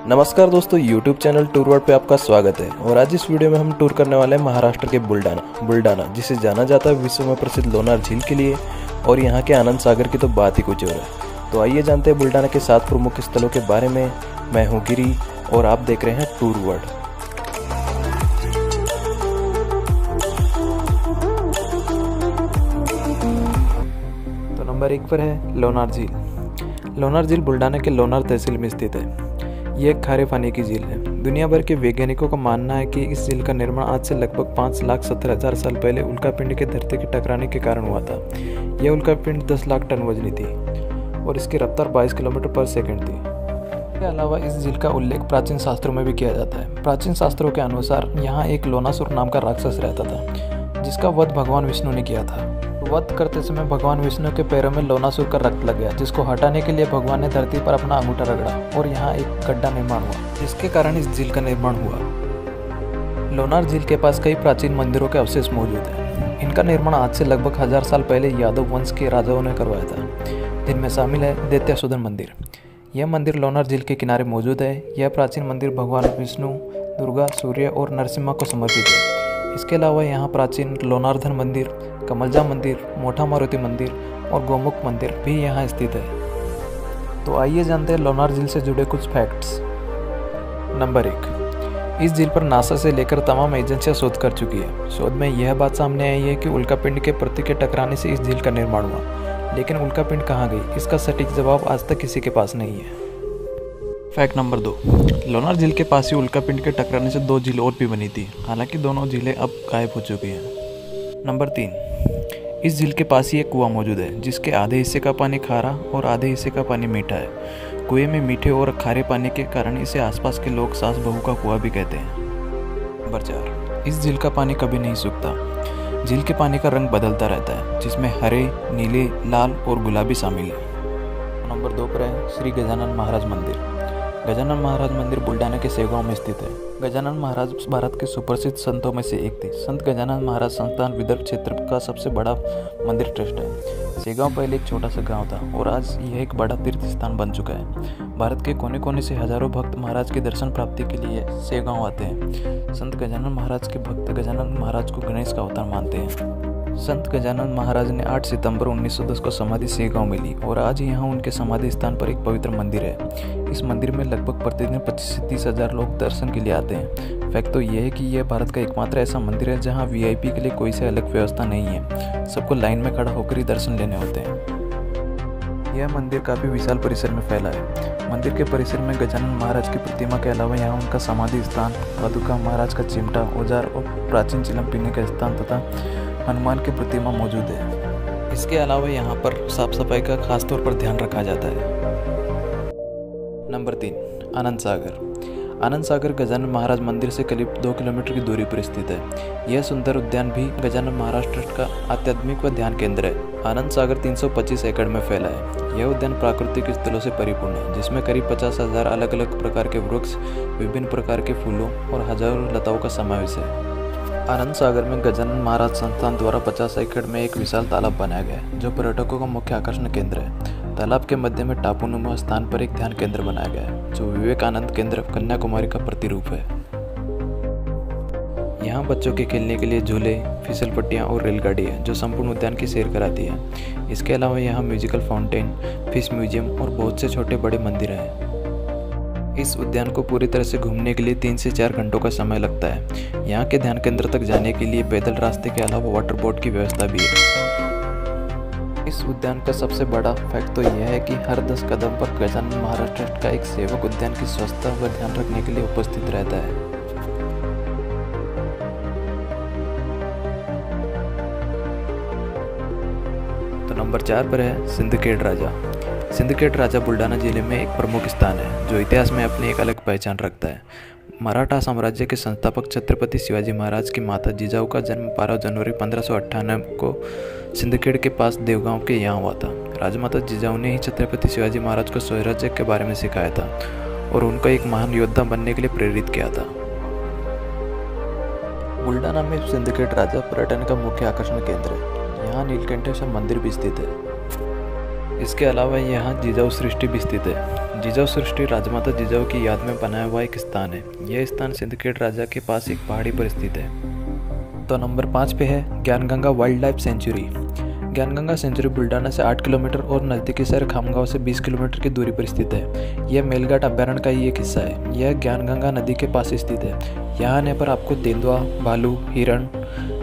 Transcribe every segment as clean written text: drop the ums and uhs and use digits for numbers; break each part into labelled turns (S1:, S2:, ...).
S1: नमस्कार दोस्तों, YouTube channel tour world पे आपका स्वागत है। और आज इस वीडियो में हम टूर करने वाले हैं महाराष्ट्र के बुलढाना, जिसे जाना जाता है विश्व में प्रसिद्ध लोनार झील के लिए। और यहाँ के आनंद सागर की तो बात ही कुछ और है। तो आइए जानते हैं बुलढाना के 7 प्रमुख स्थलों के बारे में। मैं हूँ गिरी और आप देख रहे हैं टूर वर्ल्ड। तो नंबर 1 पर है लोनार झील। लोनार झील बुलढाना के लोनार तहसील में स्थित है। ये एक खारे पानी की झील है। दुनिया भर के वैज्ञानिकों का मानना है कि इस झील का निर्माण आज से लगभग 5,70,000 साल पहले उल्कापिंड के धरती के टकराने के कारण हुआ था। यह उल्कापिंड 10 लाख टन वजनी थी और इसकी रफ्तार 22 किलोमीटर पर सेकंड थी। इसके अलावा इस झील का उल्लेख प्राचीन शास्त्रों में भी किया जाता है। प्राचीन शास्त्रों के अनुसार यहाँ एक लोनासुर नाम का राक्षस रहता था, जिसका वध भगवान विष्णु ने किया था। वध करते समय भगवान विष्णु के पैरों में लोनासुर का रक्त लग गया, जिसको हटाने के लिए भगवान ने धरती पर अपना अंगूठा रगड़ा और यहाँ एक गड्ढा निर्माण हुआ, जिसके कारण इस झील का निर्माण हुआ। लोनार झील के पास कई प्राचीन मंदिरों के अवशेष मौजूद हैं। इनका निर्माण आज से लगभग 1000 साल पहले यादव वंश के राजाओं ने करवाया था, जिनमें शामिल है दैत्यासुदन मंदिर। यह मंदिर लोनार झील के किनारे मौजूद है। यह प्राचीन मंदिर भगवान विष्णु, दुर्गा, सूर्य और नरसिम्हा को समर्पित है। इसके अलावा यहाँ प्राचीन लोनार्धन मंदिर, कमलजा मंदिर, मोठा मारुति मंदिर और गोमुख मंदिर भी यहाँ स्थित है। तो आइए जानते हैं लोनार झील से जुड़े कुछ फैक्ट्स। नंबर 1, इस झील पर नासा से लेकर तमाम एजेंसियां शोध कर चुकी है। शोध में यह बात सामने आई है कि उल्कापिंड के पृथ्वी के टकराने से इस झील का निर्माण हुआ, लेकिन उल्कापिंड कहाँ गई, इसका सटीक जवाब आज तक किसी के पास नहीं है। फैक्ट नंबर 2, लोनार झील के पास ही उल्कापिंड के टकराने से 2 झील और भी बनी थी, हालांकि दोनों झीलें अब गायब हो चुकी हैं। नंबर 3, इस झील के पास ही एक कुआं मौजूद है, जिसके आधे हिस्से का पानी खारा और आधे हिस्से का पानी मीठा है। कुएं में मीठे और खारे पानी के कारण इसे आसपास के लोग सास बहू का कुआं भी कहते हैं। नंबर 4, इस झील का पानी कभी नहीं सूखता। झील के पानी का रंग बदलता रहता है, जिसमें हरे, नीले, लाल और गुलाबी शामिल है। नंबर 2 पर है श्री गजानन महाराज मंदिर। गजानन महाराज मंदिर बुलढाना के सेगांव में स्थित है। गजानन महाराज भारत के सुप्रसिद्ध संतों में से एक थे। संत गजानन महाराज संस्थान विदर्भ क्षेत्र का सबसे बड़ा मंदिर ट्रस्ट है। सेगांव पहले एक छोटा सा गांव था और आज यह एक बड़ा तीर्थ स्थान बन चुका है। भारत के कोने कोने से हजारों भक्त महाराज के दर्शन प्राप्ति के लिए सेगांव आते हैं। संत गजानन महाराज के भक्त गजानन महाराज को गणेश का अवतार मानते हैं। संत गजानन महाराज ने 8 सितंबर 1910 को समाधि सेगांव में ली और आज यहाँ उनके समाधि स्थान पर एक पवित्र मंदिर है। इस मंदिर में लगभग प्रतिदिन 25 से 30 हजार लोग दर्शन के लिए आते हैं। फैक्ट तो यह है कि यह भारत का एकमात्र ऐसा मंदिर है जहाँ VIP के लिए कोई से अलग व्यवस्था नहीं है। सबको लाइन में खड़ा होकर ही दर्शन लेने होते हैं। यह मंदिर काफ़ी विशाल परिसर में फैला है। मंदिर के परिसर में गजानन महाराज की प्रतिमा के अलावा यहाँ उनका समाधि स्थान, पादुका महाराज का चिमटा, औजार और प्राचीन चिलम पीने का स्थान तथा हनुमान की प्रतिमा मौजूद है। इसके अलावा यहाँ पर साफ सफाई का खास तौर पर ध्यान रखा जाता है। नंबर 3, आनंद सागर। आनंद सागर गजानन महाराज मंदिर से करीब 2 किलोमीटर की दूरी पर स्थित है। यह सुंदर उद्यान भी गजानन महाराज ट्रस्ट का आध्यात्मिक व ध्यान केंद्र है। आनंद सागर 325 एकड़ में फैला है। यह उद्यान प्राकृतिक स्थलों से परिपूर्ण है, जिसमें करीब 50,000 अलग अलग प्रकार के वृक्ष, विभिन्न प्रकार के फूलों और हजारों लताओं का समावेश है। आनंद सागर में गजानन महाराज संस्थान द्वारा 50 एकड़ में एक विशाल तालाब बनाया गया है, जो पर्यटकों का मुख्य आकर्षण केंद्र है। तालाब के मध्य में टापूनुमा स्थान पर एक ध्यान केंद्र बनाया गया है, जो विवेकानंद केंद्र कन्याकुमारी का प्रतिरूप है। यहाँ बच्चों के खेलने के लिए झूले, फिसल पट्टियाँ और रेलगाड़ी है, जो संपूर्ण उद्यान की सैर कराती है। इसके अलावा यहाँ म्यूजिकल फाउंटेन, फिश म्यूजियम और बहुत से छोटे बड़े मंदिर हैं। इस उद्यान को पूरी तरह से घूमने के लिए 3 से 4 घंटों का समय लगता है। यहाँ के ध्यान केंद्र तक जाने के लिए पैदल रास्ते के अलावा वाटर बोट की व्यवस्था भी है। इस उद्यान का सबसे बड़ा फैक्ट तो यह है कि हर 10 कदम पर गजानन महाराज ट्रस्ट का एक सेवक उद्यान की स्वच्छता व ध्यान रखने के लिए उपस्थित रहता है। तो नंबर 4 पर है सिंदखेड राजा। सिंदखेड राजा बुलढाना जिले में एक प्रमुख स्थान है, जो इतिहास में अपनी एक अलग पहचान रखता है। मराठा साम्राज्य के संस्थापक छत्रपति शिवाजी महाराज की माता जिजाऊ का जन्म 12 जनवरी 1598 को सिंदखेड के पास देवगांव के यहाँ हुआ था। राजमाता जिजाऊ ने ही छत्रपति शिवाजी महाराज को स्वराज्य के बारे में सिखाया था और उनको एक महान योद्धा बनने के लिए प्रेरित किया था। बुलढाना में सिंदखेड राजा पर्यटन का मुख्य आकर्षण केंद्र है। यहाँ नीलकंठेश्वर मंदिर भी स्थित है। इसके अलावा यहाँ जिजाऊ सृष्टि भी स्थित है। जिजाऊ सृष्टि राजमाता जिजाऊ की याद में बनाया हुआ एक स्थान है। यह स्थान सिंदखेड़ राजा के पास एक पहाड़ी पर स्थित है। तो नंबर 5 पे है Dnyanganga wildlife sanctuary. Dnyanganga sanctuary Buldhana से 8 किलोमीटर और नज़दीकी शहर खामगांव से 20 किलोमीटर की दूरी पर स्थित है। यह मेलघाट अभ्यारण्य का ही एक हिस्सा है। यह ज्ञानगंगा नदी के पास स्थित है। यहाँ आने पर आपको तेंदुआ, भालू, हिरण,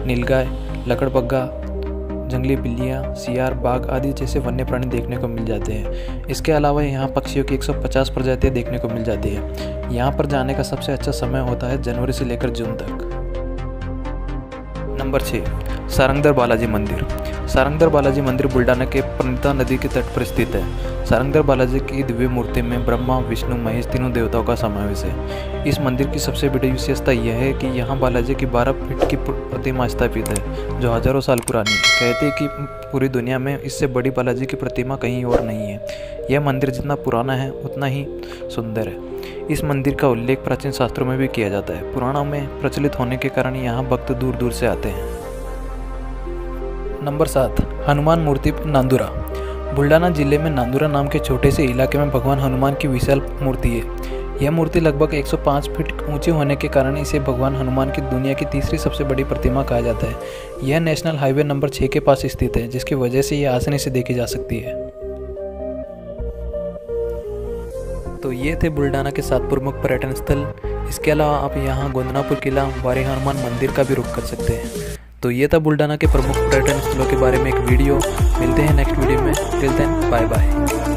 S1: नीलगाय, लकड़बग्गा, जंगली बिल्लियाँ, सियार, बाघ आदि जैसे वन्य प्राणी देखने को मिल जाते हैं। इसके अलावा यहाँ पक्षियों की 150 प्रजातियाँ देखने को मिल जाती है। यहाँ पर जाने का सबसे अच्छा समय होता है जनवरी से लेकर जून तक। नंबर 6 सारंगधर बालाजी मंदिर। सारंगधर बालाजी मंदिर बुल्डाना के प्रणिता नदी के तट पर स्थित है। सारंगधर बालाजी की दिव्य मूर्ति में ब्रह्मा, विष्णु, महेश तीनों देवताओं का समावेश है। इस मंदिर की सबसे बड़ी विशेषता यह है कि यहाँ बालाजी की 12 फीट की प्रतिमा स्थापित है, जो हजारों साल पुरानी है। कहते हैं कि पूरी दुनिया में इससे बड़ी बालाजी की प्रतिमा कहीं और नहीं है। यह मंदिर जितना पुराना है उतना ही सुंदर है। इस मंदिर का उल्लेख प्राचीन शास्त्रों में भी किया जाता है। पुराणों में प्रचलित होने के कारण यहाँ भक्त दूर दूर से आते हैं। नंबर 7 हनुमान मूर्ति नांदुरा। बुल्डाना जिले में नांदुरा नाम के छोटे से इलाके में भगवान हनुमान की विशाल मूर्ति है। यह मूर्ति लगभग 105 फीट ऊंची होने के कारण इसे भगवान हनुमान की दुनिया की तीसरी सबसे बड़ी प्रतिमा कहा जाता है। यह नेशनल हाईवे नंबर 6 के पास स्थित है, जिसकी वजह से यह आसानी से देखी जा सकती है। तो ये थे बुल्डाना के 7 प्रमुख पर्यटन स्थल। इसके अलावा आप यहाँ गोंदनापुर किला, वारी हनुमान मंदिर का भी रुख कर सकते हैं। तो ये था बुल्डाना के प्रमुख पर्यटन स्थलों के बारे में एक वीडियो। मिलते हैं नेक्स्ट वीडियो में। Till then bye bye.